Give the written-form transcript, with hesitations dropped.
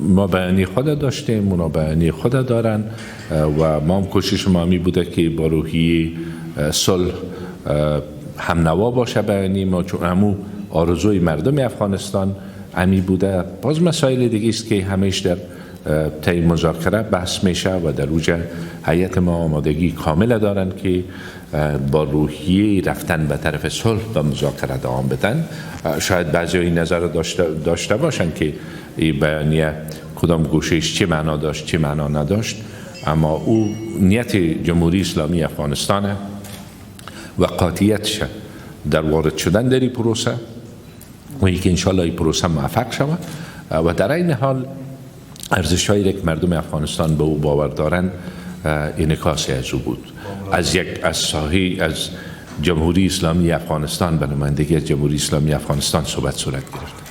ما بیانی خود داشتیم، اونا بیانی خود دارن و ما هم کوشش ما می بوده که با روحیه صلح هم نوا باشه بیانی ما، چون همو آرزوی مردم افغانستان امی بوده. باز مسائل دیگه است که همیش در طی مذاکره بحث میشه و در اوج هیئت ما آمادگی کامل دارن که با روحیه رفتن به طرف صلح و مذاکره دوام بدن. شاید بعضی این نظر داشته باشن که این بیانیه کدام گوشهش چه معنا داشت چه معنا نداشت، اما او نیت جمهوری اسلامی افغانستانه و قاطعیتش در وارد شدن در این پروسه و اینکه انشالله این پروسه موفق شود و در این حال ارزش‌هایی که مردم افغانستان به او باور دارند انعکاسی از او بود. از جمهوری اسلامی افغانستان به نمایندگی از جمهوری اسلامی افغانستان صحبت گرفت.